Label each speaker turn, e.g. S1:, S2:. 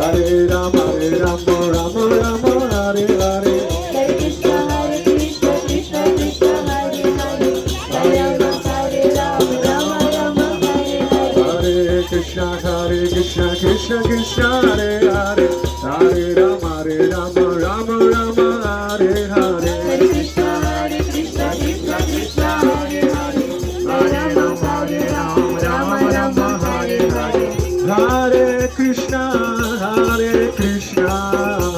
S1: Hare Rama, Rama Rama, Hare Hare.
S2: Hare Krishna, Krishna Krishna, Hare Hare. Hare Rama, Rama Rama, Hare Hare.
S1: Hare Krishna, Krishna Krishna, Hare Hare. Hare Rama, Rama Rama, Hare Hare.
S2: Hare Krishna, Krishna Krishna, Hare Hare. Hare Rama, Rama Rama, Hare Hare.
S1: Hare Krishna, Krishna